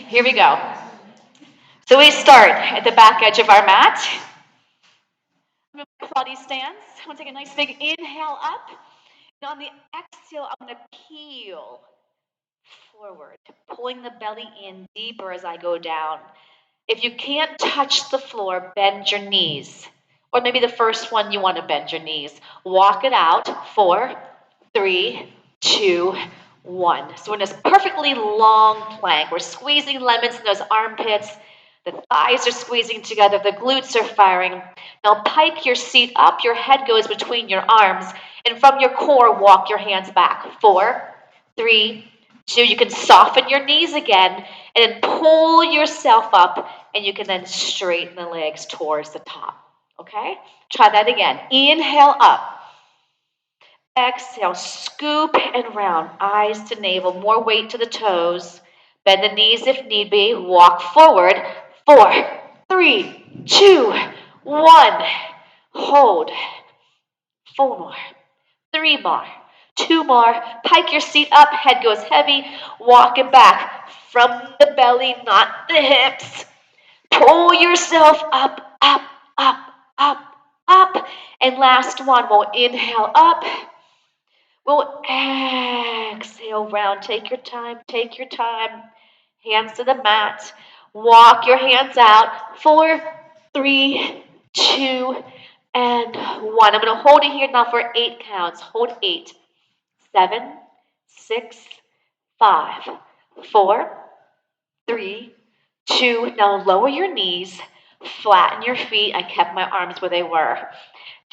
Here we go. So we start at the back edge of our mat. Quality stance. I'm going to take a nice big inhale up. And on the exhale, I'm going to peel forward, pulling the belly in deeper as I go down. If you can't touch the floor, bend your knees. Or maybe the first one you want to bend your knees. Walk it out. 4, 3, 2, 1. So in this perfectly long plank, we're squeezing lemons in those armpits. The thighs are squeezing together. The glutes are firing. Now pike your seat up. Your head goes between your arms. And from your core, walk your hands back. 4, 3, 2. You can soften your knees again and then pull yourself up. And you can then straighten the legs towards the top. Okay? Try that again. Inhale up. Exhale, scoop and round, eyes to navel, more weight to the toes. Bend the knees if need be. Walk forward. 4, 3, 2, 1. Hold. 4 more. 3 more. 2 more. Pike your seat up. Head goes heavy. Walk it back from the belly, not the hips. Pull yourself up, up, up, up, up. And last one, we'll inhale up. We'll exhale round. Take your time. Take your time. Hands to the mat. Walk your hands out. 4, 3, 2, and 1. I'm going to hold it here now for 8 counts. Hold 8. 7, 6, 5, 4, 3, 2. Now lower your knees. Flatten your feet. I kept my arms where they were.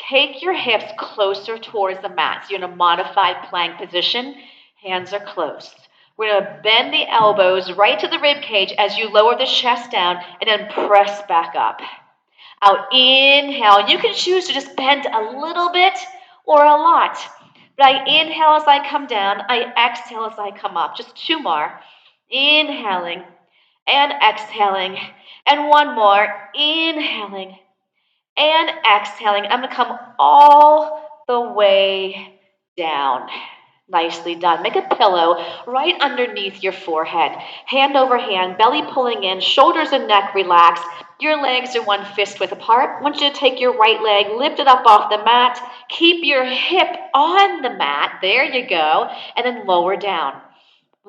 Take your hips closer towards the mat. So you're in a modified plank position. Hands are closed. We're going to bend the elbows right to the rib cage as you lower the chest down and then press back up. Out, inhale. You can choose to just bend a little bit or a lot. But I inhale as I come down. I exhale as I come up. Just 2 more. Inhaling and exhaling. And 1 more. Inhaling and exhaling. I'm going to come all the way down. Nicely done. Make a pillow right underneath your forehead. Hand over hand, belly pulling in, shoulders and neck relaxed. Your legs are 1 fist width apart. I want you to take your right leg, lift it up off the mat. Keep your hip on the mat. There you go. And then lower down.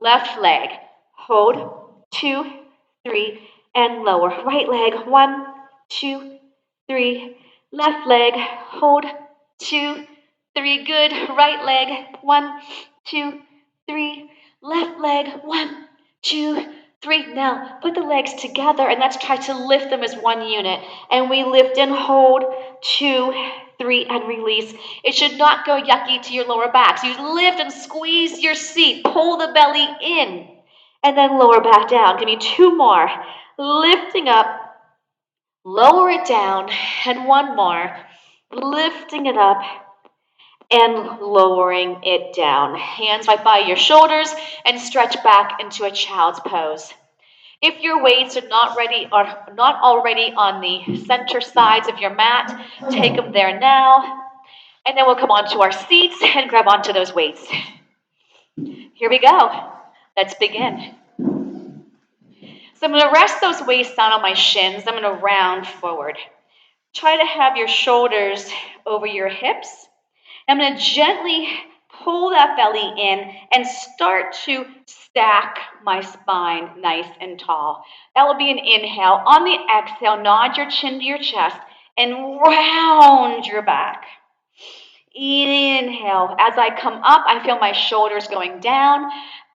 Left leg. Hold. 2, 3, and lower. Right leg. 1, 2, 3. Left leg. Hold. 2, 3. Good. Right leg. 1, 2, 3. Left leg. 1, 2, 3. Now put the legs together and let's try to lift them as 1 unit. And we lift and hold. 2, 3, and release. It should not go yucky to your lower back. So you lift and squeeze your seat. Pull the belly in. And then lower back down. Give me 2 more. Lifting up. Lower it down. And 1 more. Lifting it up and lowering it down. Hands right by your shoulders and stretch back into a child's pose. If your weights are not already on the center sides of your mat, take them there now. And then we'll come onto our seats and grab onto those weights. Here we go. Let's begin. So I'm going to rest those weights down on my shins. I'm going to round forward. Try to have your shoulders over your hips. I'm going to gently pull that belly in and start to stack my spine nice and tall. That will be an inhale. On the exhale, nod your chin to your chest and round your back. Inhale. As I come up, I feel my shoulders going down.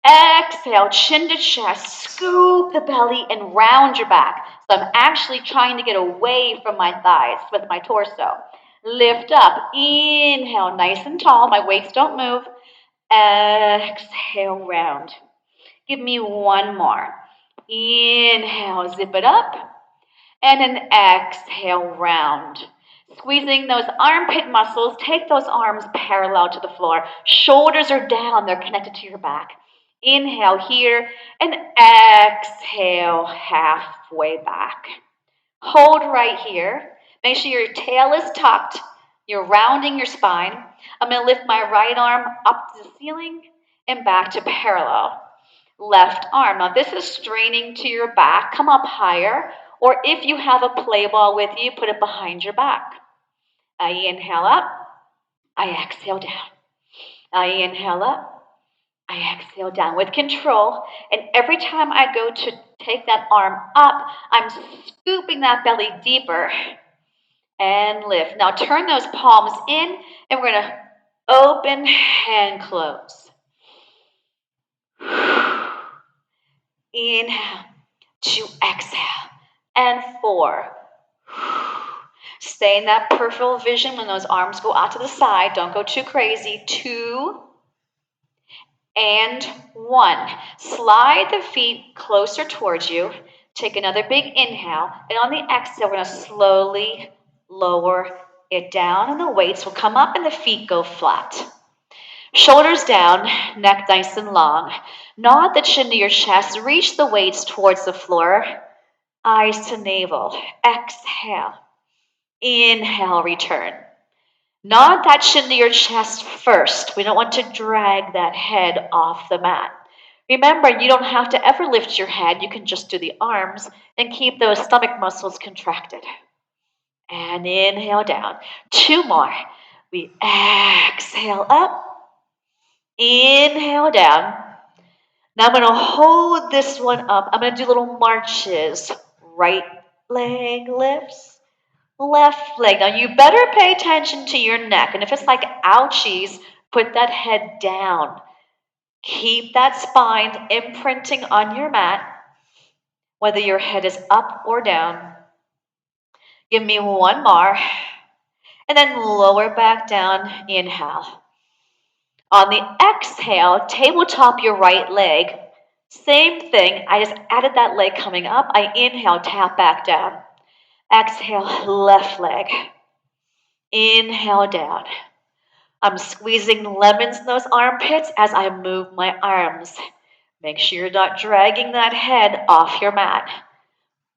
Exhale, chin to chest, scoop the belly and round your back. So I'm actually trying to get away from my thighs with my torso. Lift up, inhale, nice and tall. My weights don't move. Exhale, round. Give me 1 more. Inhale, zip it up. And then exhale, round. Squeezing those armpit muscles, take those arms parallel to the floor. Shoulders are down, they're connected to your back. Inhale here and exhale halfway back. Hold right here. Make sure your tail is tucked. You're rounding your spine. I'm going to lift my right arm up to the ceiling and back to parallel. left arm. Now this is straining to your back. Come up higher. Or if you have a play ball with you, put it behind your back. I inhale up. I exhale down. I inhale up. I exhale down with control. And every time I go to take that arm up, I'm scooping that belly deeper and lift. Now turn those palms in, and we're going to open and close. Inhale, 2, exhale, and 4. Stay in that peripheral vision when those arms go out to the side. Don't go too crazy. 2 and 1. Slide the feet closer towards you. Take another big inhale. And on the exhale, we're going to slowly lower it down. And the weights will come up and the feet go flat. Shoulders down, neck nice and long. Nod the chin to your chest. Reach the weights towards the floor. Eyes to navel. Exhale. Inhale, return. Nod that chin to your chest first. We don't want to drag that head off the mat. Remember, you don't have to ever lift your head. You can just do the arms and keep those stomach muscles contracted. And inhale down. 2 more. We exhale up. Inhale down. Now I'm going to hold this one up. I'm going to do little marches. Right leg lifts. Left leg. Now you better pay attention to your neck. And if it's like ouchies, put that head down. Keep that spine imprinting on your mat, whether your head is up or down. Give me 1 more. And then lower back down. Inhale. On the exhale, tabletop your right leg. Same thing. I just added that leg coming up. I inhale, tap back down. Exhale, left leg. Inhale down. I'm squeezing lemons in those armpits as I move my arms. Make sure you're not dragging that head off your mat.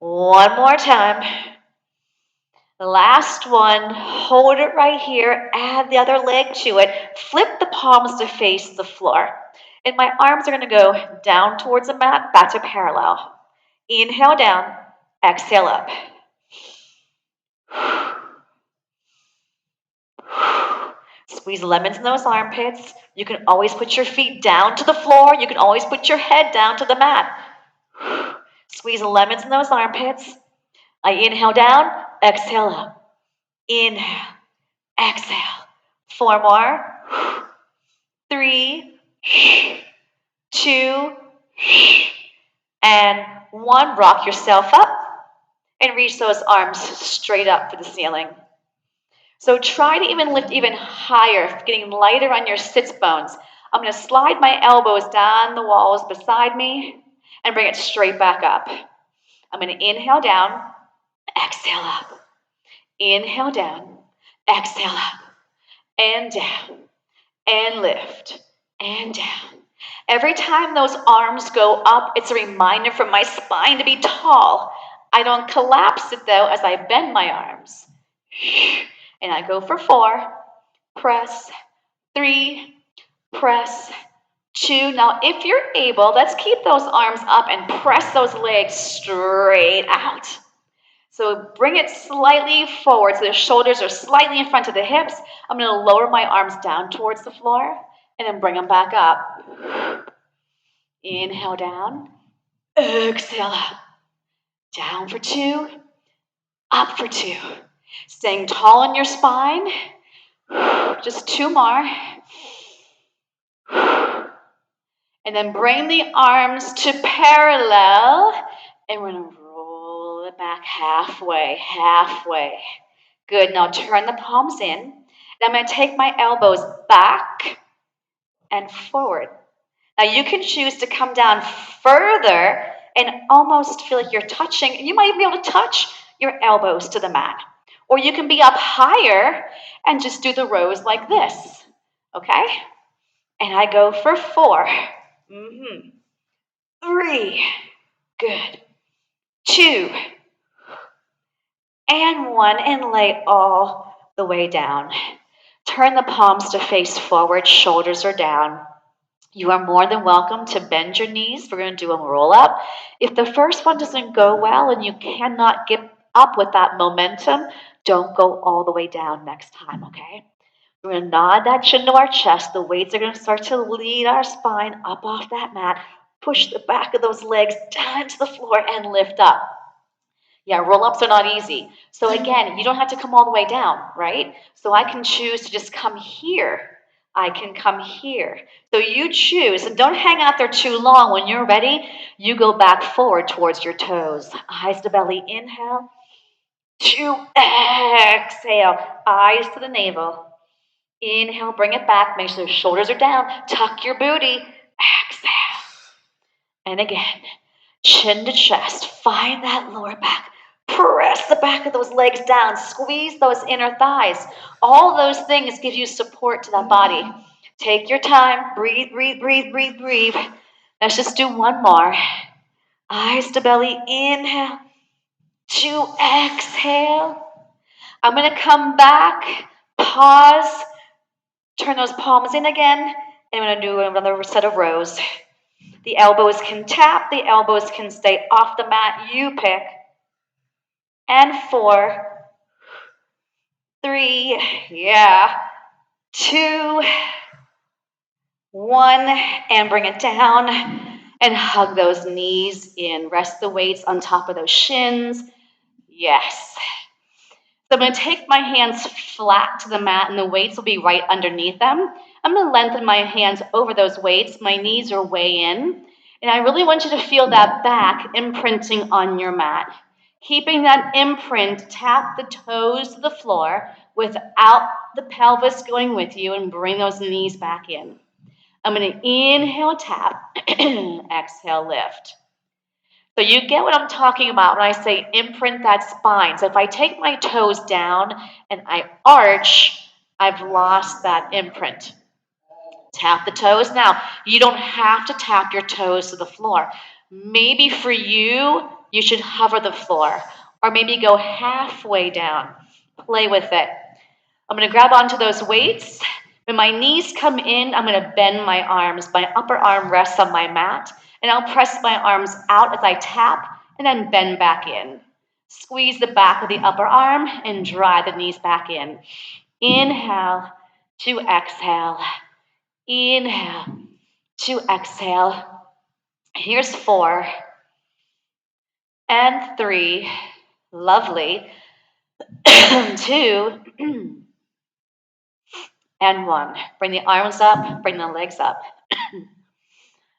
1 more time. The last one. Hold it right here. Add the other leg to it. Flip the palms to face the floor. And my arms are going to go down towards the mat, back to parallel. Inhale down. Exhale up. Squeeze lemons in those armpits. You can always put your feet down to the floor. You can always put your head down to the mat. Squeeze lemons in those armpits. I inhale down, exhale up. Inhale, exhale. 4 more. 3, 2, and 1. Rock yourself up and reach those arms straight up for the ceiling. So try to even lift even higher, getting lighter on your sits bones. I'm going to slide my elbows down the walls beside me and bring it straight back up. I'm going to inhale down, exhale up. Inhale down, exhale up, and down, and lift, and down. Every time those arms go up, it's a reminder for my spine to be tall. I don't collapse it, though, as I bend my arms. And I go for 4, press, 3, press, 2. Now, if you're able, let's keep those arms up and press those legs straight out. So bring it slightly forward so the shoulders are slightly in front of the hips. I'm going to lower my arms down towards the floor and then bring them back up. Inhale down, exhale up. Down for 2, up for 2. Staying tall in your spine. Just 2 more. And then bring the arms to parallel. And we're going to roll it back halfway, halfway. Good. Now turn the palms in. And I'm going to take my elbows back and forward. Now you can choose to come down further and almost feel like you're touching. You might be able to touch your elbows to the mat. Or you can be up higher and just do the rows like this. Okay? And I go for 4. 3. Good. 2. And 1. And lay all the way down. Turn the palms to face forward. Shoulders are down. You are more than welcome to bend your knees. We're going to do a roll up. If the first one doesn't go well and you cannot get up with that momentum, don't go all the way down next time, okay? We're going to nod that chin to our chest. The weights are going to start to lead our spine up off that mat. Push the back of those legs down into the floor and lift up. Yeah, roll-ups are not easy. So again, you don't have to come all the way down, right? So I can choose to just come here. I can come here. So you choose, and don't hang out there too long. When you're ready, you go back forward towards your toes. Eyes to belly, inhale. To exhale, eyes to the navel. Inhale, bring it back. Make sure your shoulders are down. Tuck your booty. Exhale. And again, chin to chest. Find that lower back. Press the back of those legs down. Squeeze those inner thighs. All those things give you support to that body. Take your time. Breathe, breathe, breathe, breathe, breathe. Let's just do one more. Eyes to belly. Inhale. To exhale. I'm going to come back. Pause. Turn those palms in again. And I'm going to do another set of rows. The elbows can tap. The elbows can stay off the mat. You pick. And 4, 3, yeah, 2, 1, and bring it down and hug those knees in. Rest the weights on top of those shins. Yes. So I'm going to take my hands flat to the mat, and the weights will be right underneath them. I'm going to lengthen my hands over those weights. My knees are way in, and I really want you to feel that back imprinting on your mat. Keeping that imprint, tap the toes to the floor without the pelvis going with you, and bring those knees back in. I'm going to inhale, tap, exhale, lift. So you get what I'm talking about when I say imprint that spine. So if I take my toes down and I arch, I've lost that imprint. Tap the toes. Now, you don't have to tap your toes to the floor. Maybe for you, you should hover the floor, or maybe go halfway down. Play with it. I'm going to grab onto those weights. When my knees come in, I'm going to bend my arms. My upper arm rests on my mat, and I'll press my arms out as I tap, and then bend back in. Squeeze the back of the upper arm and drive the knees back in. Inhale to exhale. Inhale to exhale. Here's 4 and 3. Lovely. 2 and 1. Bring the arms up, bring the legs up.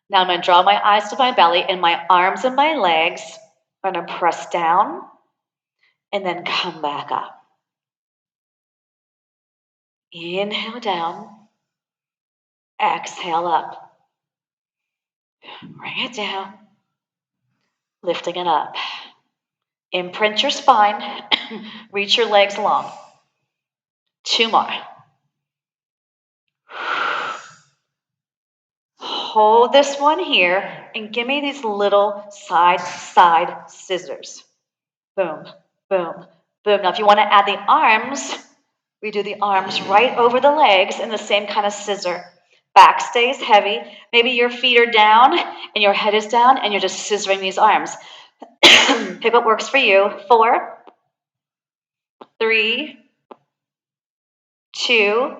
Now I'm going to draw my eyes to my belly, and my arms and my legs are going to press down and then come back up. Inhale down, exhale up. Bring it down, lifting it up. Imprint your spine, reach your legs long. 2 more. Hold this one here and give me these little side scissors. Boom, boom, boom. Now if you want to add the arms, we do the arms right over the legs in the same kind of scissor. Back stays heavy. Maybe your feet are down and your head is down and you're just scissoring these arms. Pick what works for you. 4, 3, 2,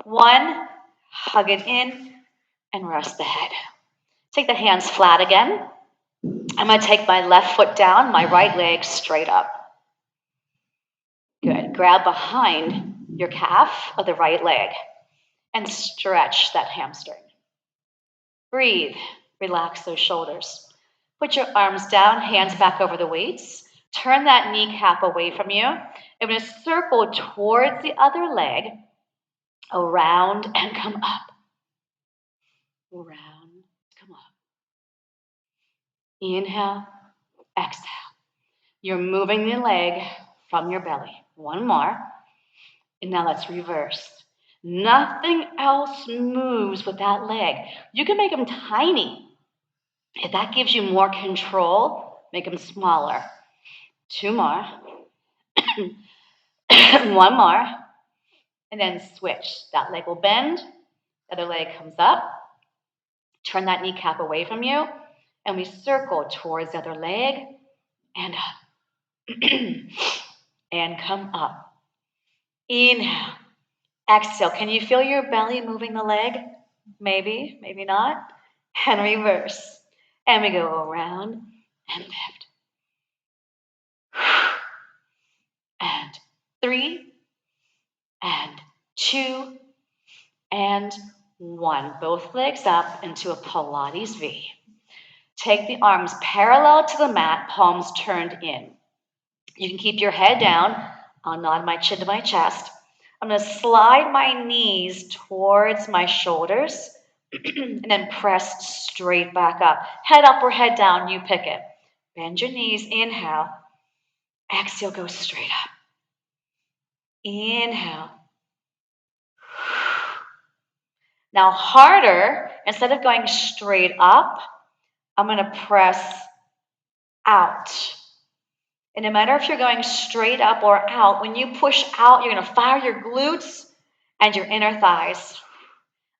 1. Hug it in and rest the head. Take the hands flat again. I'm going to take my left foot down, my right leg straight up. Good. Grab behind your calf of the right leg and stretch that hamstring. Breathe. Relax those shoulders. Put your arms down, hands back over the weights. Turn that kneecap away from you. I'm going to circle towards the other leg, around and come up. Around, come up. Inhale, exhale. You're moving the leg from your belly. 1 more. And now let's reverse. Nothing else moves with that leg. You can make them tiny. If that gives you more control, make them smaller. 2 more. 1 more. And then switch. That leg will bend. Other leg comes up. Turn that kneecap away from you, and we circle towards the other leg and up. And come up. Inhale. Exhale. Can you feel your belly moving the leg? Maybe, maybe not. And reverse. And we go around and lift. And 3, and 2, and 1. Both legs up into a Pilates V. Take the arms parallel to the mat, palms turned in. You can keep your head down. I'll nod my chin to my chest. I'm going to slide my knees towards my shoulders and then press straight back up. Head up or head down, you pick it. Bend your knees, inhale. Exhale, go straight up. Inhale. Now harder, instead of going straight up, I'm going to press out. And no matter if you're going straight up or out, when you push out, you're going to fire your glutes and your inner thighs.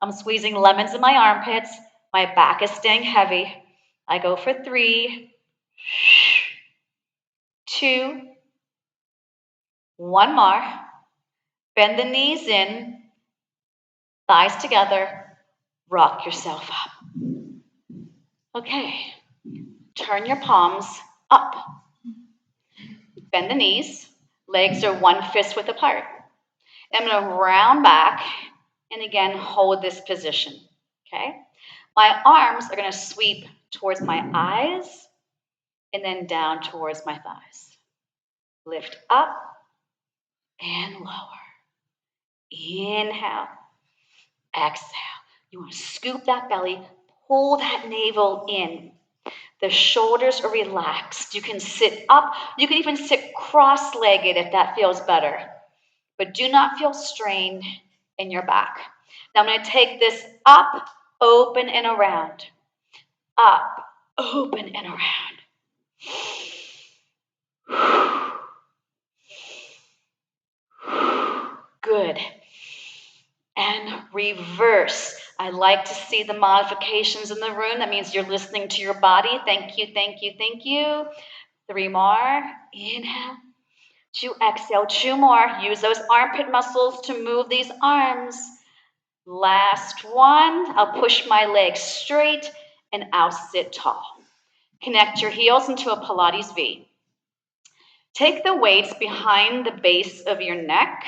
I'm squeezing lemons in my armpits. My back is staying heavy. I go for 3, 2, 1 more. Bend the knees in, thighs together. Rock yourself up. Okay. Turn your palms up. Bend the knees. Legs are 1 fist width apart. I'm going to round back and again hold this position. Okay? My arms are going to sweep towards my eyes and then down towards my thighs. Lift up and lower. Inhale. Exhale. You want to scoop that belly, pull that navel in. The shoulders are relaxed. You can sit up. You can even sit cross-legged if that feels better. But do not feel strain in your back. Now I'm going to take this up, open, and around. Up, open, and around. Good. And reverse. I like to see the modifications in the room. That means you're listening to your body. Thank you, thank you, thank you. 3 more. Inhale. 2, exhale. 2 more. Use those armpit muscles to move these arms. Last one. I'll push my legs straight and I'll sit tall. Connect your heels into a Pilates V. Take the weights behind the base of your neck.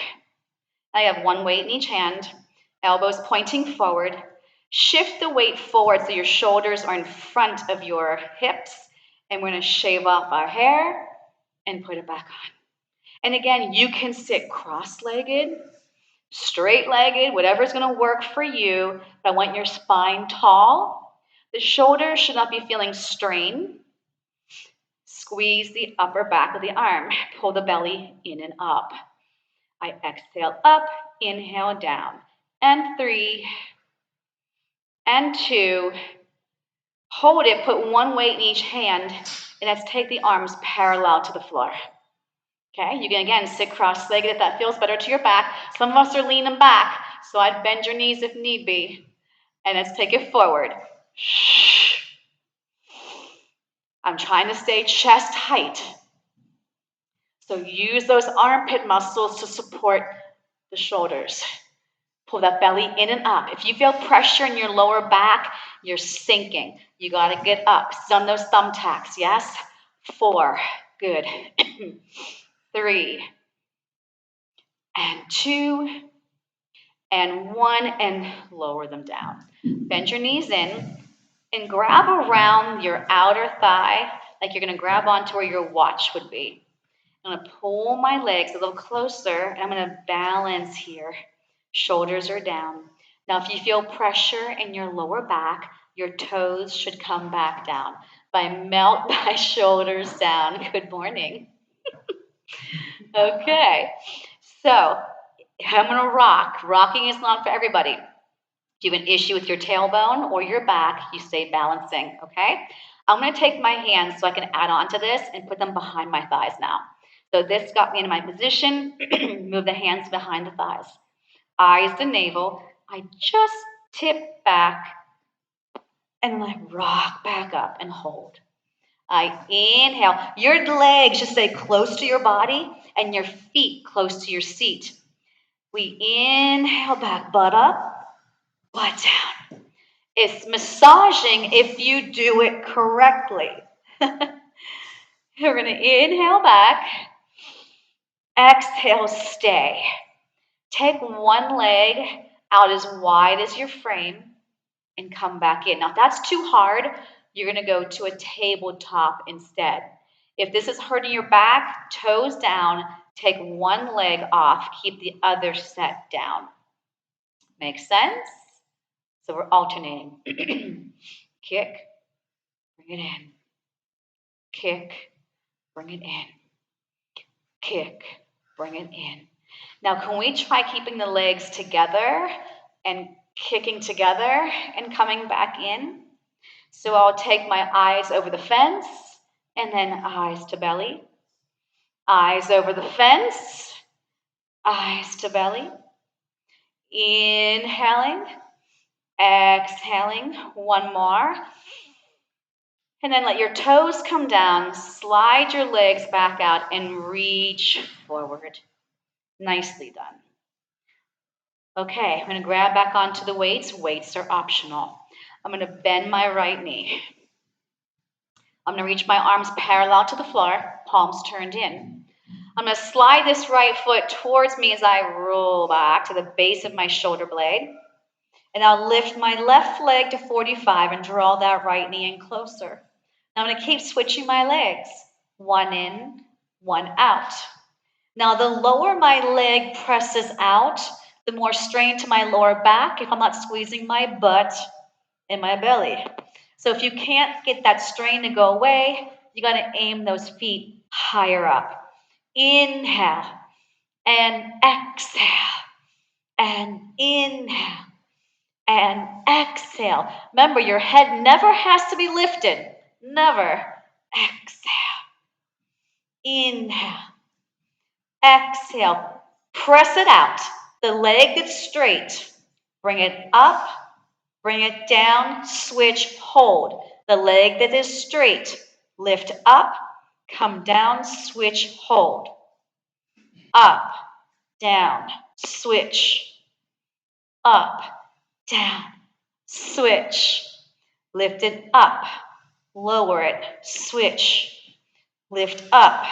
I have 1 weight in each hand. Elbows pointing forward. Shift the weight forward so your shoulders are in front of your hips. And we're going to shave off our hair and put it back on. And again, you can sit cross-legged, straight-legged, whatever's going to work for you. But I want your spine tall. The shoulders should not be feeling strain. Squeeze the upper back of the arm. Pull the belly in and up. I exhale up, inhale down. And 3, and 2. Hold it, put 1 weight in each hand, and let's take the arms parallel to the floor. Okay, you can again sit cross-legged if that feels better to your back. Some of us are leaning back, so I'd bend your knees if need be. And let's take it forward. I'm trying to stay chest height. So use those armpit muscles to support the shoulders. Pull that belly in and up. If you feel pressure in your lower back, you're sinking. You got to get up. Sit on those thumbtacks, yes? 4, good. 3, and 2, and 1, and lower them down. Bend your knees in and grab around your outer thigh like you're going to grab onto where your watch would be. I'm going to pull my legs a little closer, and I'm going to balance here. Shoulders are down. Now, if you feel pressure in your lower back, your toes should come back down. If I melt my shoulders down, good morning. Okay, so I'm going to rock. Rocking is not for everybody. If you have an issue with your tailbone or your back, you stay balancing, okay? I'm going to take my hands so I can add on to this and put them behind my thighs now. So this got me in my position. Move the hands behind the thighs. Eyes to navel. I just tip back, and then I rock back up and hold. I inhale. Your legs should stay close to your body and your feet close to your seat. We inhale back, butt up, butt down. It's massaging if you do it correctly. You're going to inhale back, exhale, stay. Take one leg out as wide as your frame and come back in. Now, if that's too hard, you're going to go to a tabletop instead. If this is hurting your back, toes down, take one leg off, keep the other set down. Make sense? So we're alternating. Kick, bring it in. Kick, bring it in. Kick, bring it in. Now, can we try keeping the legs together and kicking together and coming back in? So I'll take my eyes over the fence and then eyes to belly. Eyes over the fence, eyes to belly. Inhaling, exhaling, one more. And then let your toes come down, slide your legs back out and reach forward. Nicely done. Okay, I'm going to grab back onto the weights. Weights are optional. I'm going to bend my right knee. I'm going to reach my arms parallel to the floor, palms turned in. I'm going to slide this right foot towards me as I roll back to the base of my shoulder blade. And I'll lift my left leg to 45 and draw that right knee in closer. Now I'm going to keep switching my legs. One in, one out. Now the lower my leg presses out, the more strain to my lower back if I'm not squeezing my butt and my belly. So if you can't get that strain to go away, you got to aim those feet higher up. Inhale and exhale and inhale and exhale. Remember, your head never has to be lifted. Never. Exhale. Inhale. Exhale. Press it out. The leg that's straight. Bring it up. Bring it down. Switch. Hold. The leg that is straight. Lift up. Come down. Switch. Hold. Up. Down. Switch. Up. Down. Switch. Lift it up. Lower it. Switch. Lift up.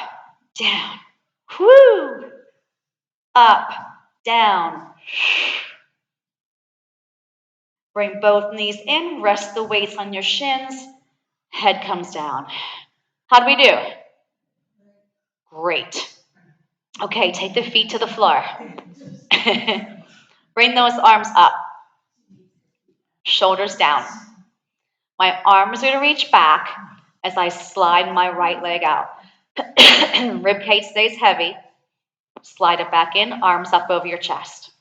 Down. Whoo! Up. Down. Bring both knees in. Rest the weights on your shins. Head comes down. How do we do? Great. Okay, take the feet to the floor. Bring those arms up. Shoulders down. My arms are going to reach back as I slide my right leg out. Ribcage stays heavy. Slide it back in, arms up over your chest.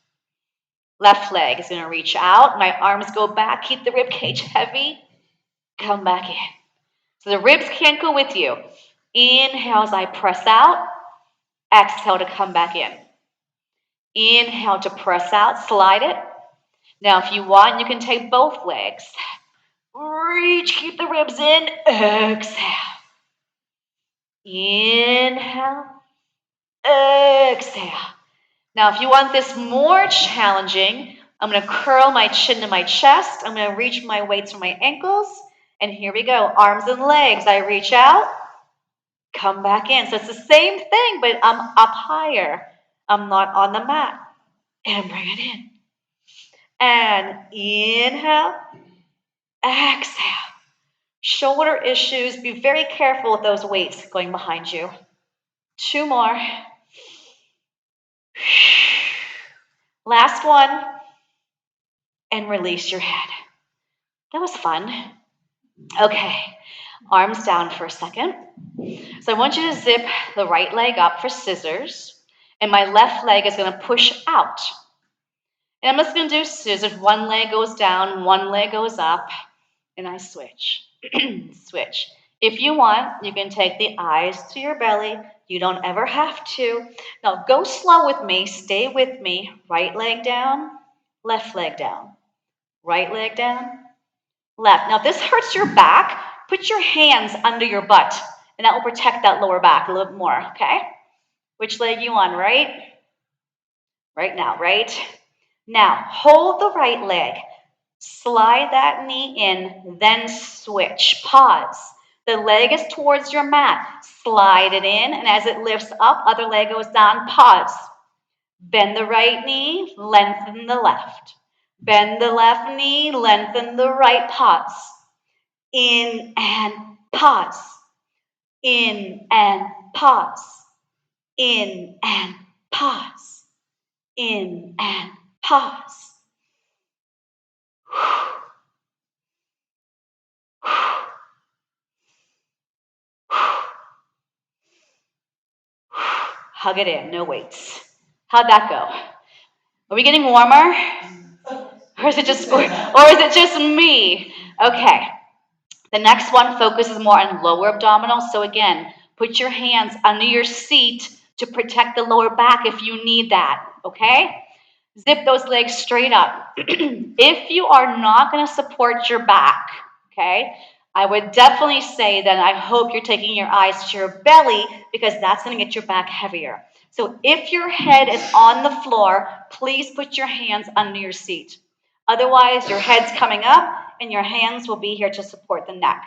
Left leg is going to reach out. My arms go back. Keep the ribcage heavy. Come back in. So the ribs can't go with you. Inhale as I press out. Exhale to come back in. Inhale to press out. Slide it. Now, if you want, you can take both legs. Reach. Keep the ribs in. Exhale. Inhale. Exhale. Now, if you want this more challenging, I'm going to curl my chin to my chest. I'm going to reach my weights from my ankles. And here we go. Arms and legs. I reach out. Come back in. So it's the same thing, but I'm up higher. I'm not on the mat. And bring it in. And inhale. Exhale. Shoulder issues. Be very careful with those weights going behind you. 2 more. Last one. And release your head. That was fun. Okay, arms down for a second. So I want you to zip the right leg up for scissors, and my left leg is going to push out. And I'm just going to do scissors. One leg goes down, one leg goes up, and I switch. Switch. If you want, you can take the eyes to your belly. You don't ever have to. Now go slow with me. Stay with me. Right leg down, left leg down. Right leg down, left. Now, if this hurts your back, put your hands under your butt, and that will protect that lower back a little bit more, okay? Which leg you on, right? Right now, right? Now, hold the right leg. Slide that knee in, then switch. Pause. The leg is towards your mat. Slide it in, and as it lifts up, other leg goes down. Pause. Bend the right knee, lengthen the left. Bend the left knee, lengthen the right. Pause. In and pause. In and pause. In and pause. In and pause. Hug it in, no weights. How'd that go? Are we getting warmer? Or is it just me? Okay. The next one focuses more on lower abdominal. So again, put your hands under your seat to protect the lower back if you need that, okay? Zip those legs straight up. If you are not going to support your back, okay, I would definitely say that I hope you're taking your eyes to your belly because that's going to get your back heavier. So if your head is on the floor, please put your hands under your seat. Otherwise, your head's coming up and your hands will be here to support the neck.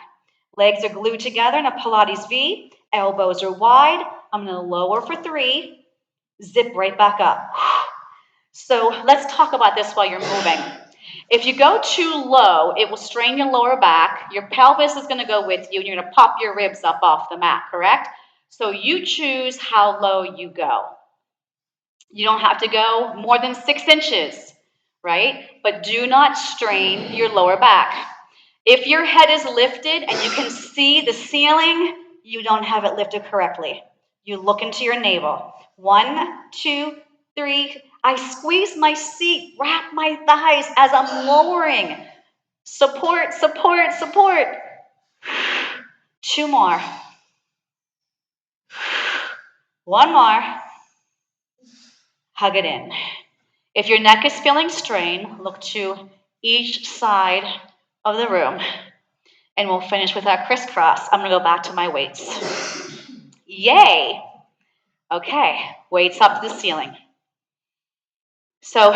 Legs are glued together in a Pilates V. Elbows are wide. I'm going to lower for 3. Zip right back up. So let's talk about this while you're moving. If you go too low, it will strain your lower back. Your pelvis is going to go with you, and you're going to pop your ribs up off the mat, correct? So you choose how low you go. You don't have to go more than 6 inches, right? But do not strain your lower back. If your head is lifted and you can see the ceiling, you don't have it lifted correctly. You look into your navel. 1, 2, 3. I squeeze my seat, wrap my thighs as I'm lowering. Support, support, support. 2 more. 1 more. Hug it in. If your neck is feeling strain, look to each side of the room. And we'll finish with our crisscross. I'm going to go back to my weights. Yay! Okay, weights up to the ceiling. So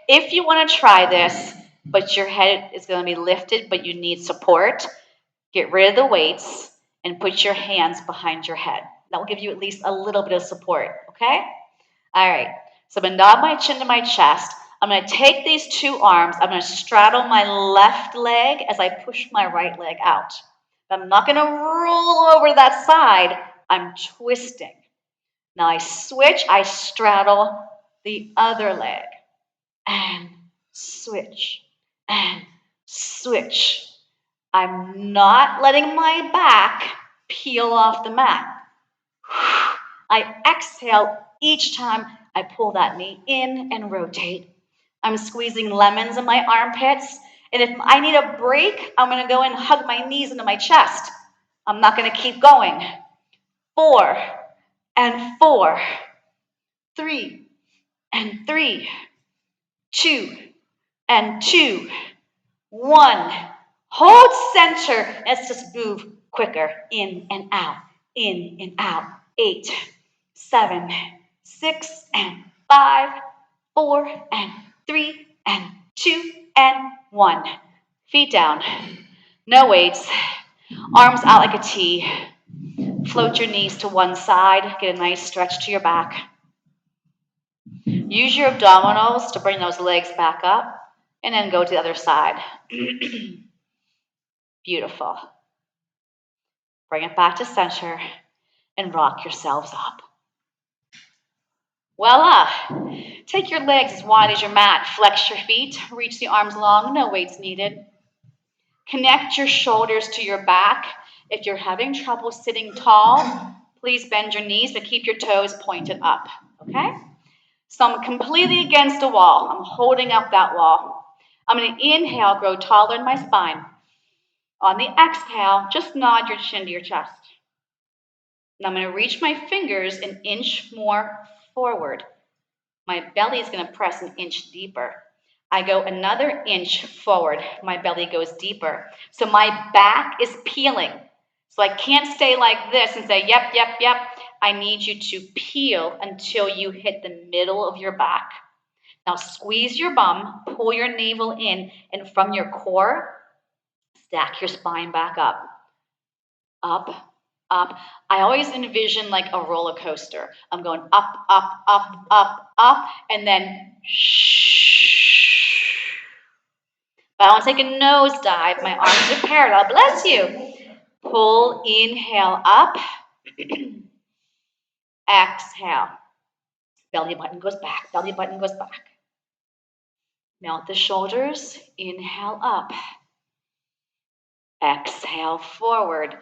if you want to try this, but your head is going to be lifted, but you need support, get rid of the weights and put your hands behind your head. That will give you at least a little bit of support, okay? All right, so I'm going to nod my chin to my chest. I'm going to take these 2 arms. I'm going to straddle my left leg as I push my right leg out. I'm not going to roll over that side. I'm twisting. Now I switch, I straddle the other leg and switch and switch. I'm not letting my back peel off the mat. I exhale each time I pull that knee in and rotate. I'm squeezing lemons in my armpits. And if I need a break, I'm going to go and hug my knees into my chest. I'm not going to keep going. 4 and 4. 3 and 3. 2 and 2. 1. Hold center. Let's just move quicker. In and out. In and out. 8, 7, 6, and 5, 4, and 3, and 2, and 1. Feet down. No weights. Arms out like a T. Float your knees to one side. Get a nice stretch to your back. Use your abdominals to bring those legs back up. And then go to the other side. Beautiful. Bring it back to center and rock yourselves up. Voila! Take your legs as wide as your mat. Flex your feet. Reach the arms long. No weights needed. Connect your shoulders to your back. If you're having trouble sitting tall, please bend your knees, but keep your toes pointed up. Okay? So I'm completely against a wall. I'm holding up that wall. I'm going to inhale, grow taller in my spine. On the exhale, just nod your chin to your chest. And I'm going to reach my fingers an inch more forward. My belly is going to press an inch deeper. I go another inch forward. My belly goes deeper. So my back is peeling. So I can't stay like this and say, yep, yep, yep. I need you to peel until you hit the middle of your back. Now squeeze your bum, pull your navel in, and from your core, stack your spine back up. Up, up. I always envision like a roller coaster. I'm going up, up, up, up, up, and then shh. But I want to take a nosedive. My arms are parallel. Bless you. Pull, inhale up. Exhale. Belly button goes back. Belly button goes back. Melt the shoulders. Inhale up. Exhale forward.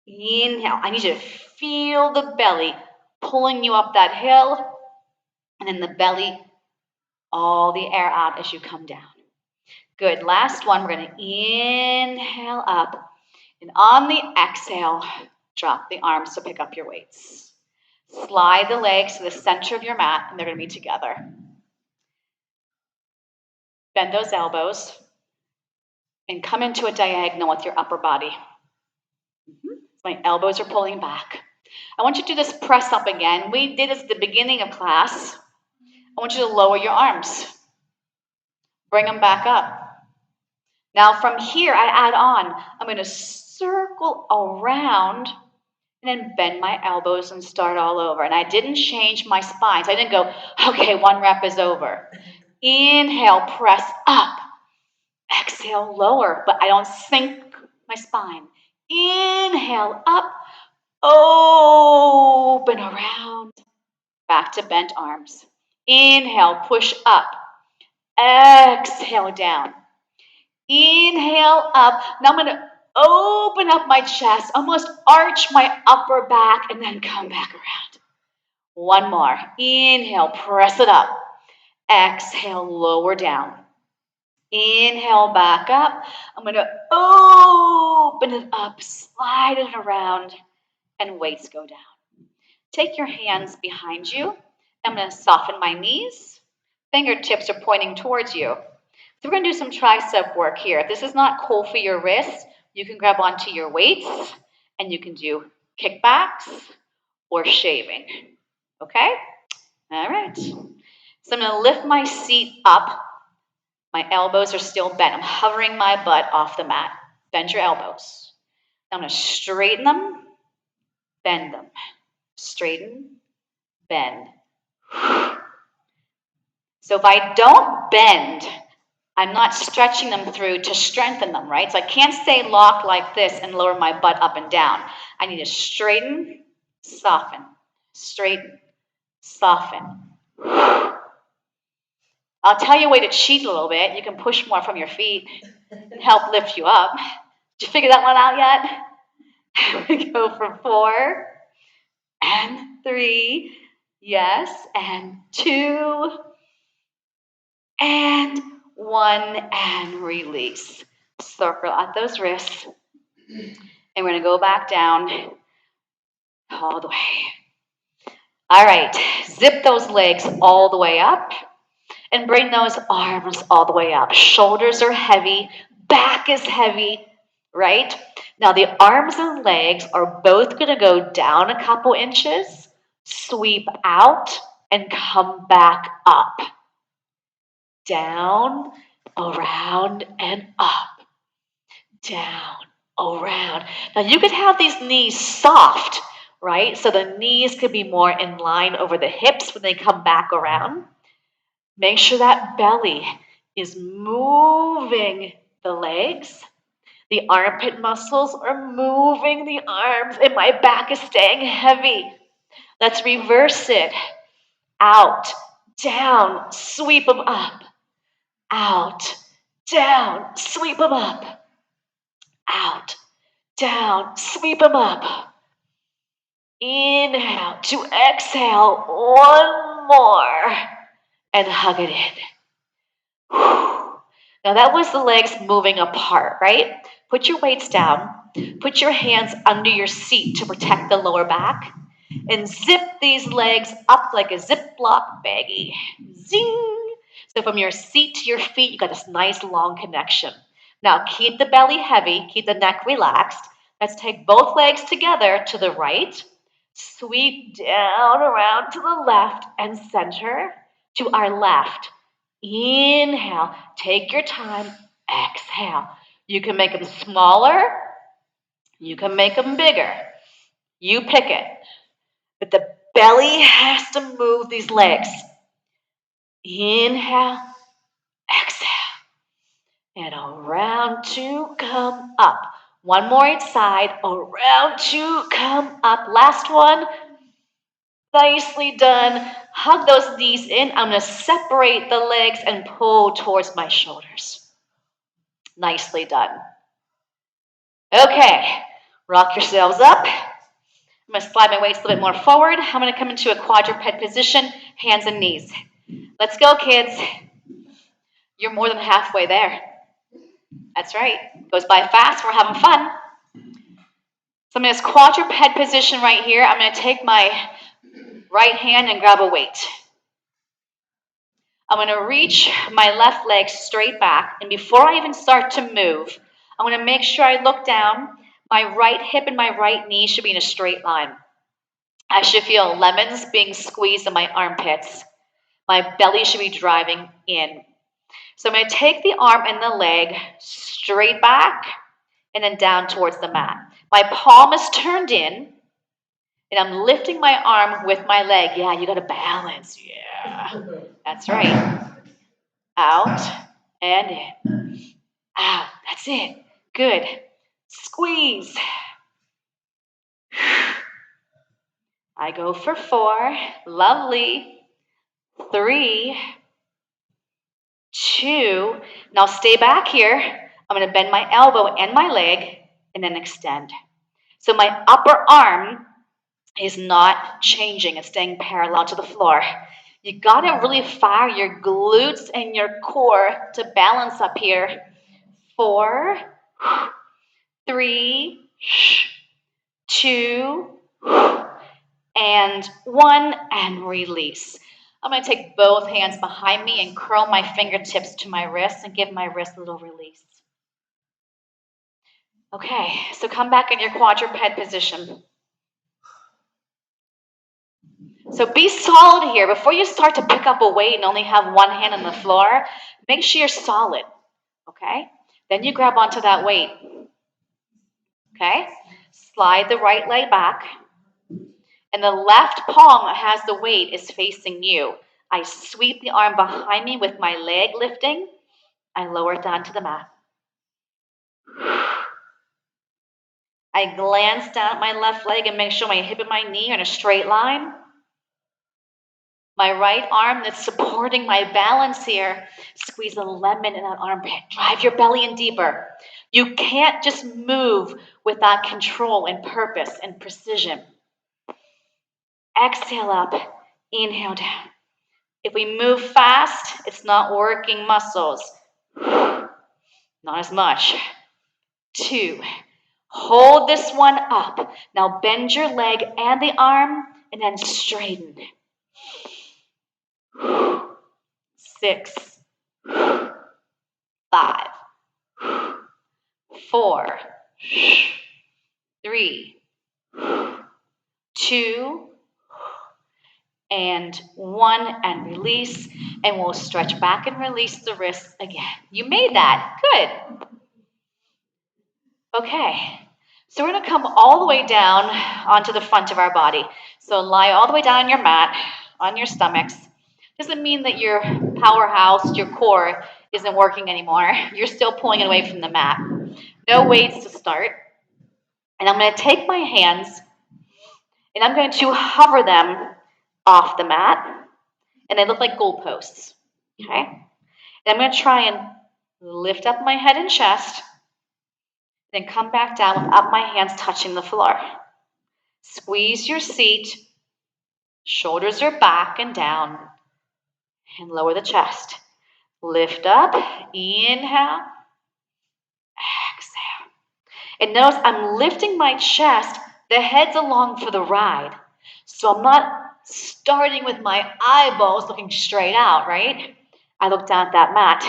Inhale. I need you to feel the belly pulling you up that hill. And then the belly, all the air out as you come down. Good. Last one. We're going to inhale up. And on the exhale, drop the arms to pick up your weights. Slide the legs to the center of your mat, and they're going to be together. Bend those elbows and come into a diagonal with your upper body. My elbows are pulling back. I want you to do this press up again. We did this at the beginning of class. I want you to lower your arms. Bring them back up. Now from here, I add on. I'm going to circle around and then bend my elbows and start all over. And I didn't change my spine. So I didn't go, okay, 1 rep is over. Inhale, press up. Exhale, lower, but I don't sink my spine. Inhale, up. Open around. Back to bent arms. Inhale, push up. Exhale, down. Inhale, up. Now I'm going to open up my chest, almost arch my upper back, and then come back around. 1 more. Inhale, press it up. Exhale, lower down. Inhale, back up. I'm going to open it up, slide it around, and weights go down. Take your hands behind you. I'm going to soften my knees. Fingertips are pointing towards you. So we're going to do some tricep work here. If this is not cool for your wrists, you can grab onto your weights, and you can do kickbacks or shaving. Okay? All right. So I'm going to lift my seat up. My elbows are still bent. I'm hovering my butt off the mat. Bend your elbows. I'm going to straighten them, bend them. Straighten, bend. So if I don't bend, I'm not stretching them through to strengthen them, right? So I can't stay locked like this and lower my butt up and down. I need to straighten, soften, straighten, soften. I'll tell you a way to cheat a little bit. You can push more from your feet and help lift you up. Did you figure that one out yet? We go for 4 and 3. Yes, and 2 and 1 and release. Circle at those wrists. And we're going to go back down all the way. All right, zip those legs all the way up and bring those arms all the way up. Shoulders are heavy, back is heavy, right? Now the arms and legs are both going to go down a couple inches, sweep out, and come back up. Down, around, and up. Down, around. Now you could have these knees soft, right? So the knees could be more in line over the hips when they come back around. Make sure that belly is moving the legs. The armpit muscles are moving the arms, and my back is staying heavy. Let's reverse it. Out, down, sweep them up. Out, down, sweep them up. Out, down, sweep them up. Inhale to exhale. 1 more. And hug it in. Now that was the legs moving apart, right? Put your weights down. Put your hands under your seat to protect the lower back. And zip these legs up like a Ziploc baggie. Zing! So from your seat to your feet, you got this nice long connection. Now keep the belly heavy, keep the neck relaxed. Let's take both legs together to the right, sweep down around to the left and center to our left. Inhale, take your time, exhale. You can make them smaller, you can make them bigger. You pick it. But the belly has to move these legs. Inhale, exhale. And around to come up. One more each side. Around to come up. Last one. Nicely done. Hug those knees in. I'm going to separate the legs and pull towards my shoulders. Nicely done. Okay. Rock yourselves up. I'm going to slide my weights a little bit more forward. I'm going to come into a quadruped position, hands and knees. Let's go, kids. You're more than halfway there. That's right. Goes by fast. We're having fun. So I'm in this quadruped position right here. I'm going to take my right hand and grab a weight. I'm going to reach my left leg straight back. And before I even start to move, I'm going to make sure I look down. My right hip and my right knee should be in a straight line. I should feel lemons being squeezed in my armpits. My belly should be driving in. So I'm going to take the arm and the leg straight back and then down towards the mat. My palm is turned in, and I'm lifting my arm with my leg. Yeah, you got to balance. Yeah, that's right. Out and in. Out. That's it. Good. Squeeze. I go for 4. Lovely. 3, 2. Now stay back here. I'm going to bend my elbow and my leg and then extend. So my upper arm is not changing. It's staying parallel to the floor. You got to really fire your glutes and your core to balance up here. 4, 3, 2, and 1, and release. I'm going to take both hands behind me and curl my fingertips to my wrists and give my wrist a little release. Okay, so come back in your quadruped position. So be solid here. Before you start to pick up a weight and only have one hand on the floor, make sure you're solid, okay? Then you grab onto that weight, okay? Slide the right leg back, and the left palm that has the weight is facing you. I sweep the arm behind me with my leg lifting. I lower it down to the mat. I glance down at my left leg and make sure my hip and my knee are in a straight line. My right arm that's supporting my balance here, squeeze a lemon in that armpit. Drive your belly in deeper. You can't just move without control and purpose and precision. Exhale up, inhale down. If we move fast, it's not working muscles. Not as much. 2. Hold this one up. Now bend your leg and the arm and then straighten. 6, 5, 4, 3, 2, and 1, and release. And we'll stretch back and release the wrists again. You made that. Good. Okay. So we're going to come all the way down onto the front of our body. So lie all the way down on your mat, on your stomachs. Doesn't mean that your powerhouse, your core, isn't working anymore. You're still pulling it away from the mat. No weights to start. And I'm going to take my hands and I'm going to hover them off the mat. And they look like goalposts. Okay? And I'm going to try and lift up my head and chest. Then come back down without my hands touching the floor. Squeeze your seat. Shoulders are back and down. And lower the chest. Lift up. Inhale. Exhale. And notice I'm lifting my chest. The head's along for the ride. So I'm not starting with my eyeballs looking straight out, right? I look down at that mat.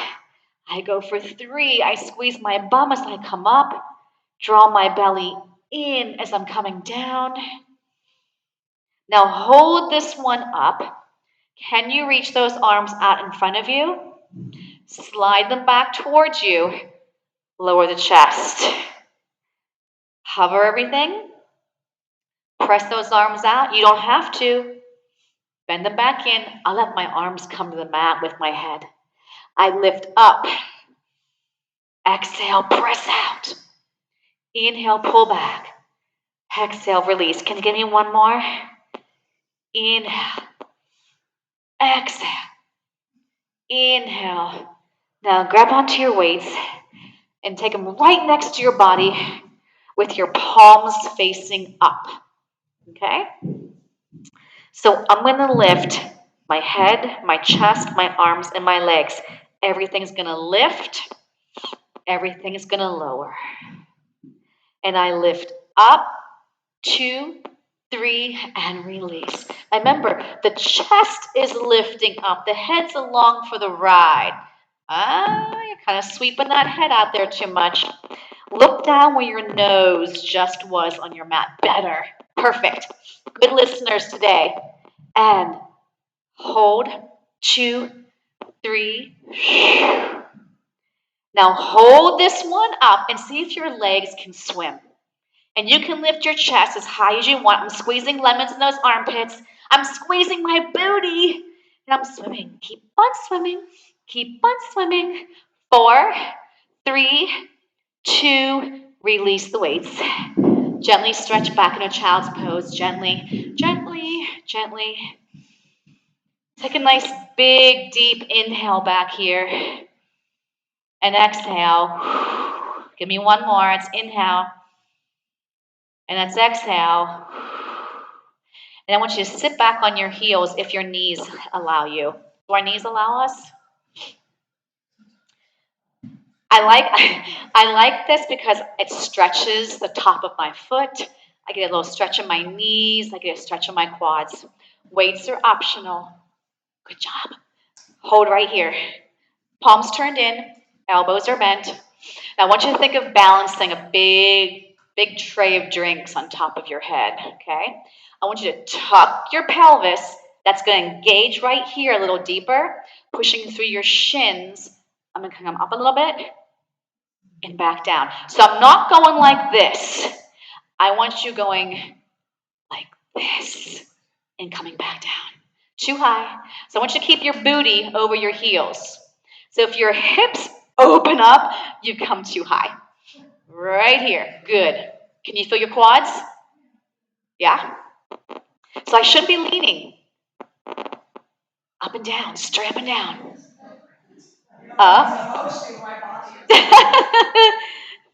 I go for 3. I squeeze my bum as I come up, draw my belly in as I'm coming down. Now hold this one up. Can you reach those arms out in front of you? Slide them back towards you. Lower the chest. Hover everything. Press those arms out. You don't have to. Bend them back in. I'll let my arms come to the mat with my head. I lift up. Exhale, press out. Inhale, pull back. Exhale, release. Can you give me one more? Inhale. Exhale. Inhale. Now grab onto your weights and take them right next to your body with your palms facing up. Okay? So I'm going to lift my head, my chest, my arms, and my legs. Everything's going to lift. Everything is going to lower. And I lift up, 2, 3, and release. Remember, the chest is lifting up. The head's along for the ride. You're kind of sweeping that head out there too much. Look down where your nose just was on your mat. Better. Perfect. Good listeners today. And hold, 2, 3. Now hold this one up and see if your legs can swim. And you can lift your chest as high as you want. I'm squeezing lemons in those armpits. I'm squeezing my booty. And I'm swimming. Keep on swimming. Keep on swimming. 4, 3, 2, release the weights. Gently stretch back in a child's pose. Gently, gently, gently. Take a nice big deep inhale back here. And exhale. Give me one more. It's inhale. And that's exhale. And I want you to sit back on your heels if your knees allow you. Do our knees allow us? I like this because it stretches the top of my foot. I get a little stretch in my knees. I get a stretch in my quads. Weights are optional. Good job. Hold right here. Palms turned in. Elbows are bent. Now I want you to think of balancing a big tray of drinks on top of your head, okay? I want you to tuck your pelvis. That's going to engage right here a little deeper, pushing through your shins. I'm going to come up a little bit and back down. So I'm not going like this. I want you going like this and coming back down. Too high. So I want you to keep your booty over your heels. So if your hips open up, you come too high. Right here. Good. Can you feel your quads? Yeah? So I should be leaning up and down, straight up and down. Up.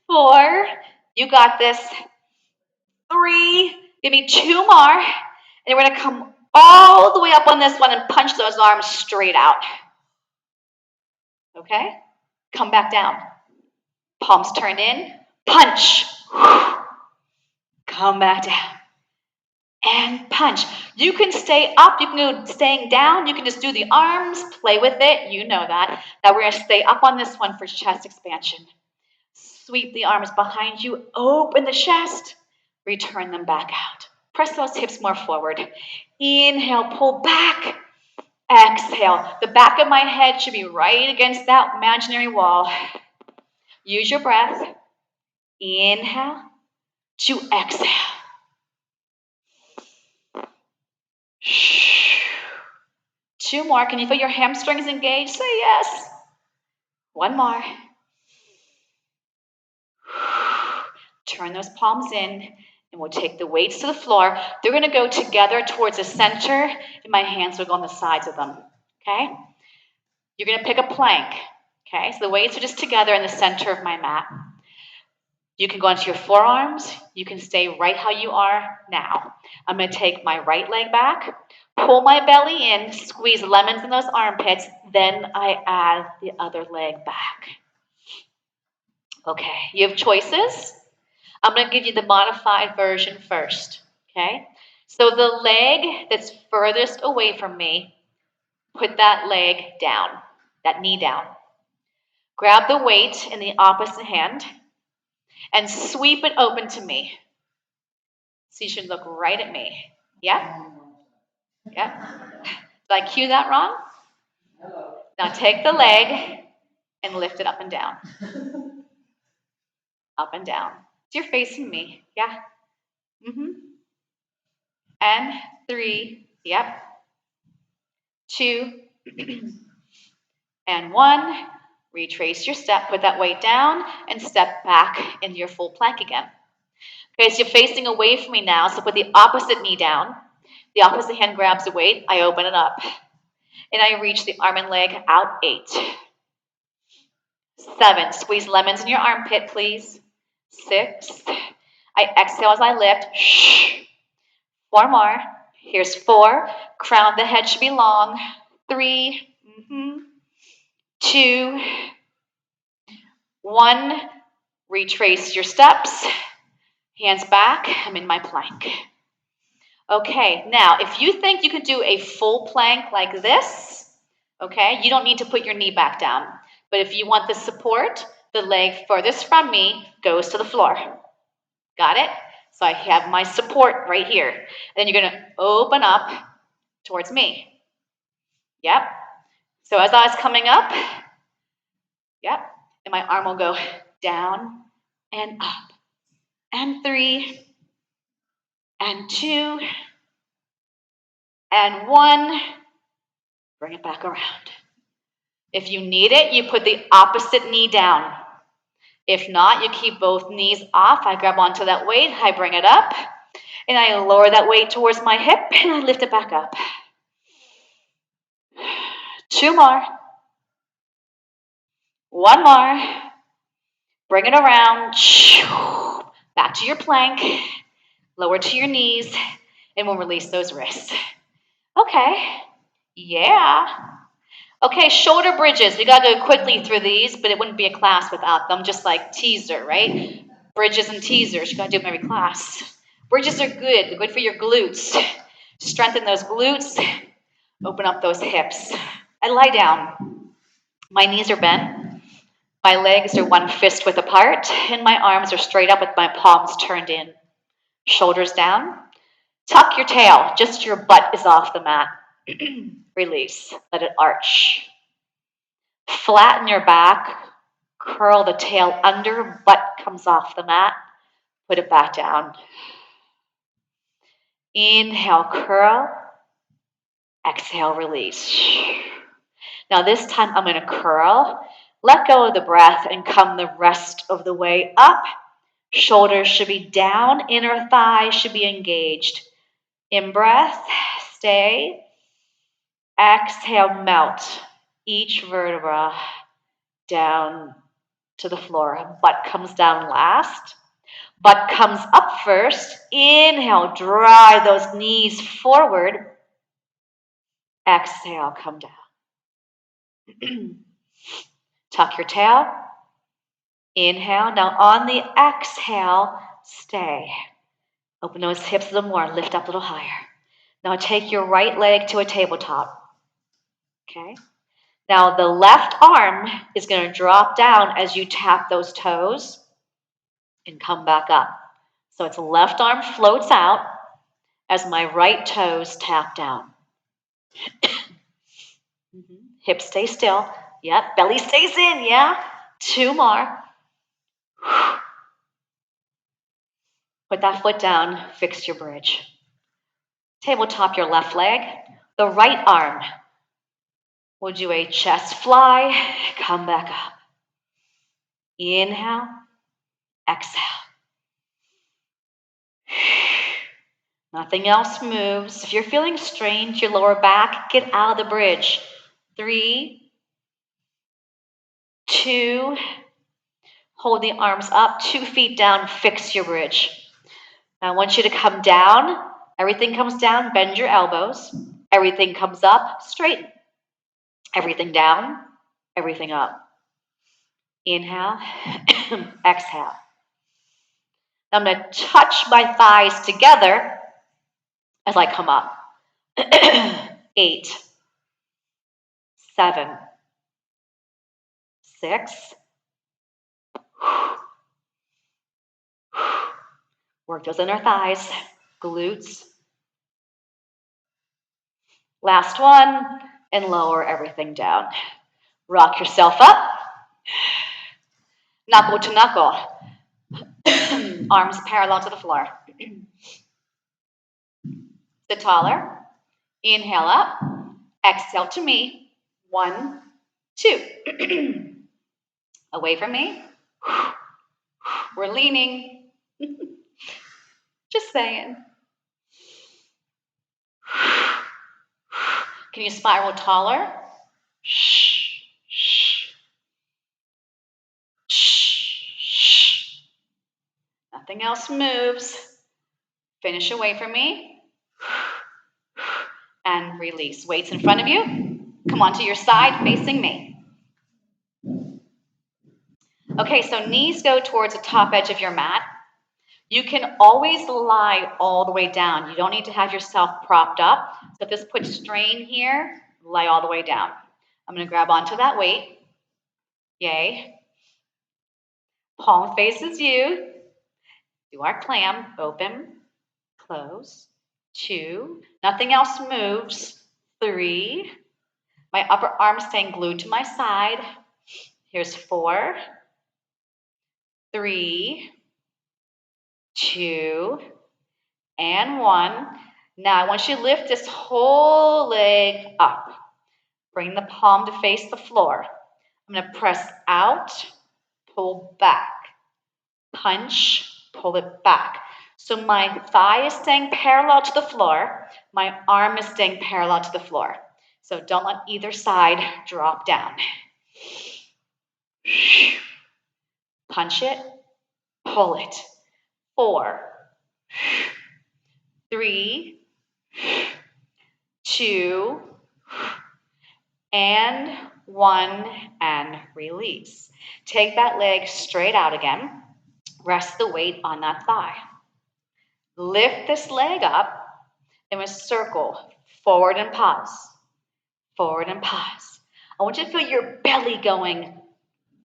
4. You got this. 3. Give me 2 more. And we're going to come all the way up on this one and punch those arms straight out. Okay? Come back down. Palms turned in. Punch. Come back down. And punch. You can stay up. You can go staying down. You can just do the arms. Play with it. You know that. Now we're going to stay up on this one for chest expansion. Sweep the arms behind you. Open the chest. Return them back out. Press those hips more forward. Inhale, pull back. Exhale. The back of my head should be right against that imaginary wall. Use your breath. Inhale to exhale. 2 more. Can you feel your hamstrings engaged? Say yes. 1 more. Turn those palms in, and we'll take the weights to the floor. They're going to go together towards the center, and my hands will go on the sides of them. Okay? You're going to pick a plank. Okay? So the weights are just together in the center of my mat. You can go onto your forearms. You can stay right how you are now. I'm going to take my right leg back, pull my belly in, squeeze lemons in those armpits, then I add the other leg back. Okay, you have choices. I'm going to give you the modified version first, okay? So the leg that's furthest away from me, put that leg down, that knee down. Grab the weight in the opposite hand and sweep it open to me. So you should look right at me. Yeah? Yeah? Did I cue that wrong? Now take the leg and lift it up and down. Up and down. So you're facing me. Yeah? Mm-hmm. And 3. Yep. 2. And 1. Retrace your step. Put that weight down and step back into your full plank again. Okay, so you're facing away from me now. So put the opposite knee down. The opposite hand grabs the weight. I open it up. And I reach the arm and leg out. 8. 7. Squeeze lemons in your armpit, please. 6. I exhale as I lift. Shh. 4 more. Here's 4. Crown of the head should be long. 3. 2. 1. Retrace your steps. Hands back. I'm in my plank. Okay, now if you think you can do a full plank like this, okay, you don't need to put your knee back down. But if you want the support, the leg furthest from me goes to the floor. Got it? So I have my support right here. And then you're going to open up towards me. Yep. So as I was coming up, yep, and my arm will go down and up. And 3, and 2, and 1. Bring it back around. If you need it, you put the opposite knee down. If not, you keep both knees off. I grab onto that weight, I bring it up, and I lower that weight towards my hip, and I lift it back up. 2 more. 1 more. Bring it around. Back to your plank. Lower to your knees, and we'll release those wrists. Okay. Yeah. Okay, shoulder bridges. We got to go quickly through these, but it wouldn't be a class without them, just like teaser, right? Bridges and teasers. You got to do them every class. Bridges are good. They're good for your glutes. Strengthen those glutes. Open up those hips. I lie down. My knees are bent. My legs are one fist width apart, and my arms are straight up with my palms turned in. Shoulders down. Tuck your tail. Just your butt is off the mat. Release. Let it arch. Flatten your back. Curl the tail under. Butt comes off the mat. Put it back down. Inhale, curl. Exhale, release. Now this time I'm going to curl. Let go of the breath and come the rest of the way up. Shoulders should be down. Inner thigh should be engaged. In breath, stay. Exhale, melt each vertebra down to the floor. Butt comes down last. Butt comes up first. Inhale, drive those knees forward. Exhale, come down. Tuck your tail. Inhale. Now on the exhale, stay. Open those hips a little more. Lift up a little higher. Now take your right leg to a tabletop. Okay. Now the left arm is going to drop down as you tap those toes and come back up. So it's left arm floats out as my right toes tap down. Hips stay still. Yep. Belly stays in. Yeah. 2 more. Put that foot down. Fix your bridge. Tabletop your left leg. The right arm. We'll do a chest fly. Come back up. Inhale. Exhale. Nothing else moves. If you're feeling strained to your lower back, get out of the bridge. 3, 2, hold the arms up, 2 feet down, fix your bridge. Now I want you to come down. Everything comes down, bend your elbows. Everything comes up, straighten. Everything down, everything up. Inhale, exhale. Now I'm going to touch my thighs together as I come up. 8, 7, 6. Work those inner thighs, glutes. Last one, and lower everything down. Rock yourself up. Knuckle to knuckle. Arms parallel to the floor. Sit taller. Inhale up. Exhale to me. 1, 2. Away from me. We're leaning. Just saying. Can you spiral taller? Shh, shh, shh, shh. Nothing else moves. Finish away from me. And release. Weights in front of you. Come onto your side, facing me. Okay, so knees go towards the top edge of your mat. You can always lie all the way down. You don't need to have yourself propped up. So if this puts strain here, lie all the way down. I'm going to grab onto that weight. Yay. Palm faces you. Do our clam. Open, close. 2. Nothing else moves. 3. My upper arm staying glued to my side. Here's 4. 3, 2, and 1. Now I want you to lift this whole leg up. Bring the palm to face the floor. I'm going to press out, pull back, punch, pull it back. So my thigh is staying parallel to the floor. My arm is staying parallel to the floor. So don't let either side drop down. Punch it, pull it. 4, 3, 2, and 1, and release. Take that leg straight out again. Rest the weight on that thigh. Lift this leg up and we circle forward and pause. Forward and pause. I want you to feel your belly going,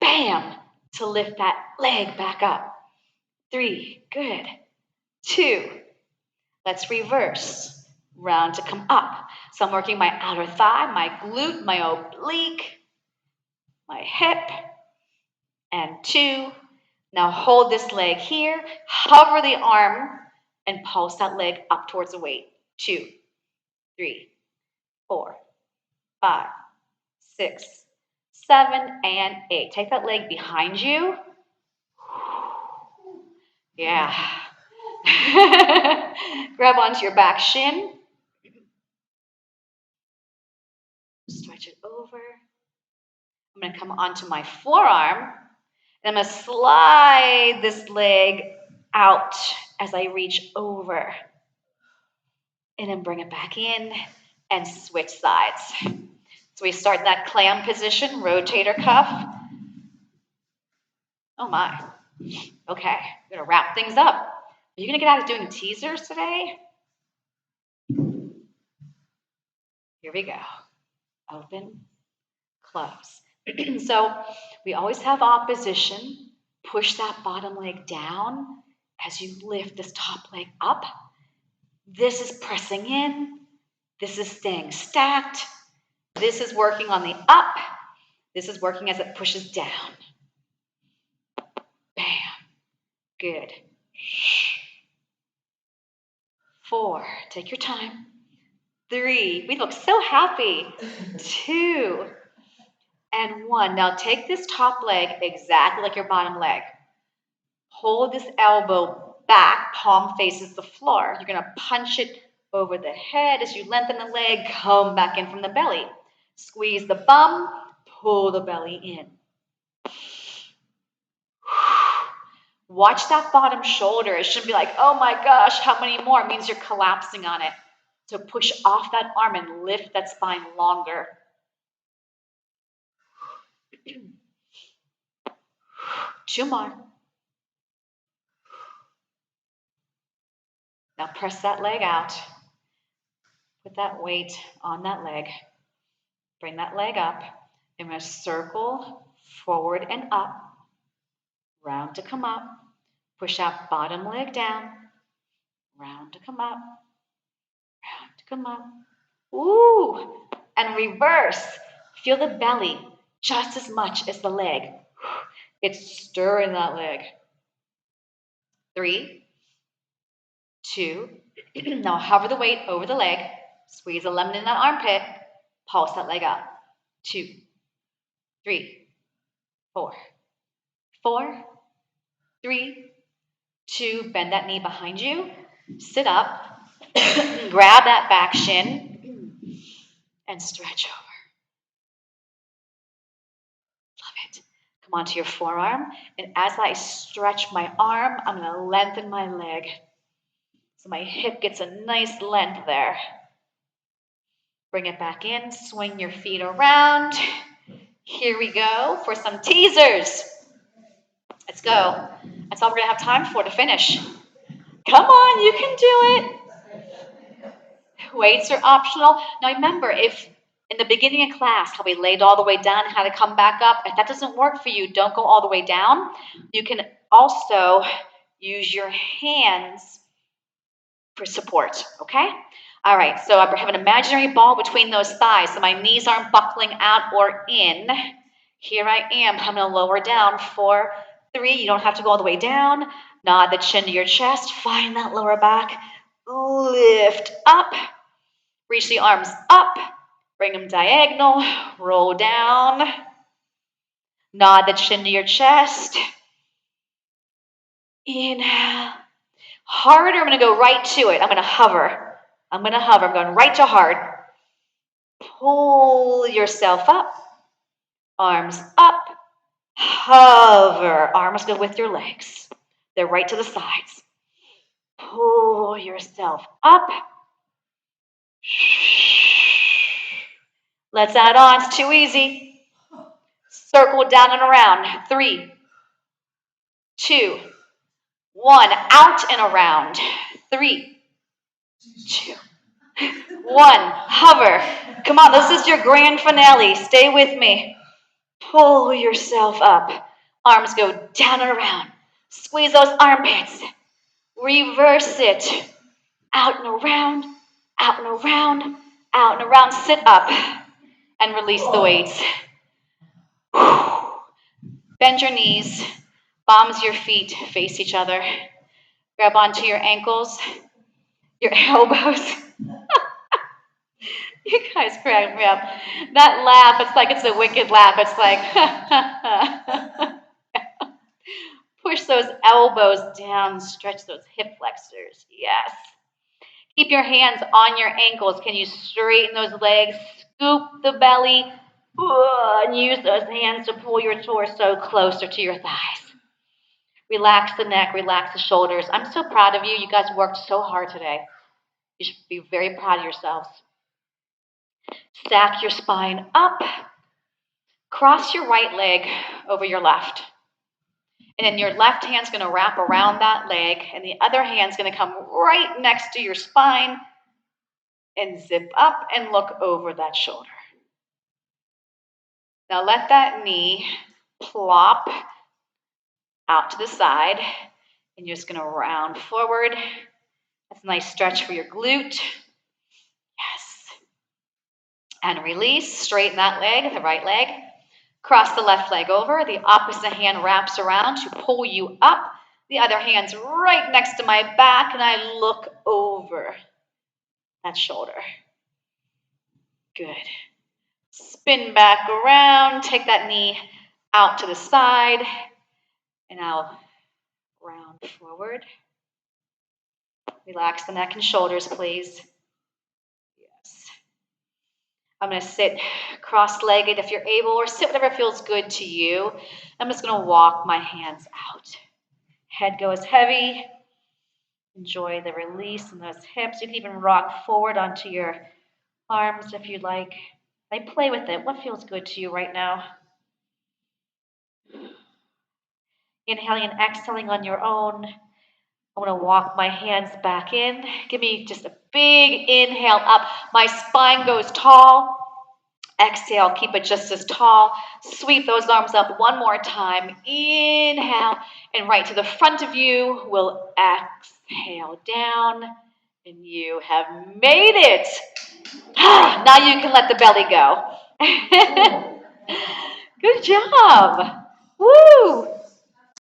bam, to lift that leg back up. 3, good. 2, let's reverse. Round to come up. So I'm working my outer thigh, my glute, my oblique, my hip, and 2. Now hold this leg here, hover the arm, and pulse that leg up towards the weight. 2, 3, 4, 5, 6, 7, and 8. Take that leg behind you. Yeah. Grab onto your back shin. Stretch it over. I'm going to come onto my forearm. And I'm going to slide this leg out as I reach over. And then bring it back in and switch sides. So we start in that clam position, rotator cuff. Oh my. Okay, we're going to wrap things up. Are you going to get out of doing teasers today? Here we go. Open, close. So we always have opposition. Push that bottom leg down as you lift this top leg up. This is pressing in. This is staying stacked. This is working on the up. This is working as it pushes down. Bam. Good. 4. Take your time. 3. We look so happy. 2. And 1. Now take this top leg exactly like your bottom leg. Hold this elbow back, palm faces the floor. You're going to punch it over the head as you lengthen the leg, come back in from the belly. Squeeze the bum, pull the belly in. Watch that bottom shoulder. It shouldn't be like, oh my gosh, how many more? It means you're collapsing on it. So push off that arm and lift that spine longer. 2 more. Now press that leg out. Put that weight on that leg. Bring that leg up. I'm going to circle forward and up. Round to come up. Push that bottom leg down. Round to come up. Round to come up. Ooh. And reverse. Feel the belly just as much as the leg. It's stirring that leg. 3, 2. Now hover the weight over the leg. Squeeze a lemon in that armpit. Pulse that leg up. 2, 3, 4. 4, 3, 2. Bend that knee behind you. Sit up. Grab that back shin and stretch over. Love it. Come onto your forearm. And as I stretch my arm, I'm going to lengthen my leg. So my hip gets a nice length there. Bring it back in. Swing your feet around. Here we go for some teasers. Let's go. That's all we're going to have time for to finish. Come on, you can do it. Weights are optional. Now remember, if in the beginning of class, how we laid all the way down and how to come back up, if that doesn't work for you, don't go all the way down. You can also use your hands for support, okay? All right, so I have an imaginary ball between those thighs, so my knees aren't buckling out or in. Here I am. I'm going to lower down. 4, 3. You don't have to go all the way down. Nod the chin to your chest. Find that lower back. Lift up. Reach the arms up. Bring them diagonal. Roll down. Nod the chin to your chest. Inhale. Harder. I'm going to go right to it. I'm going to hover. I'm going right to hard. Pull yourself up. Arms up. Hover. Arms go with your legs. They're right to the sides. Pull yourself up. Let's add on. It's too easy. Circle down and around. 3, 2, 1. Out and around. 3, 2, 1. Hover. Come on, this is your grand finale. Stay with me. Pull yourself up. Arms go down and around. Squeeze those armpits. Reverse it. Out and around, out and around, out and around. Sit up and release the weights. Bend your knees. Palms of your feet face each other. Grab onto your ankles, your elbows. You guys crack me up. That laugh, it's like it's a wicked laugh. It's like, push those elbows down, stretch those hip flexors. Yes. Keep your hands on your ankles. Can you straighten those legs? Scoop the belly. And use those hands to pull your torso closer to your thighs. Relax the neck, relax the shoulders. I'm so proud of you. You guys worked so hard today. You should be very proud of yourselves. Stack your spine up. Cross your right leg over your left. And then your left hand's going to wrap around that leg, and the other hand's going to come right next to your spine and zip up and look over that shoulder. Now let that knee plop out to the side, and you're just going to round forward. That's a nice stretch for your glute. Yes. And release. Straighten that leg, the right leg. Cross the left leg over. The opposite hand wraps around to pull you up. The other hand's right next to my back, and I look over that shoulder. Good. Spin back around. Take that knee out to the side, and I'll round forward. Relax the neck and shoulders, please. Yes. I'm going to sit cross-legged if you're able, or sit whatever feels good to you. I'm just going to walk my hands out. Head goes heavy. Enjoy the release in those hips. You can even rock forward onto your arms if you'd like. Play with it. What feels good to you right now? Inhaling and exhaling on your own. I want to walk my hands back in. Give me just a big inhale up. My spine goes tall. Exhale, keep it just as tall. Sweep those arms up one more time. Inhale, and right to the front of you. We'll exhale down, and you have made it. Now you can let the belly go. Good job. Woo!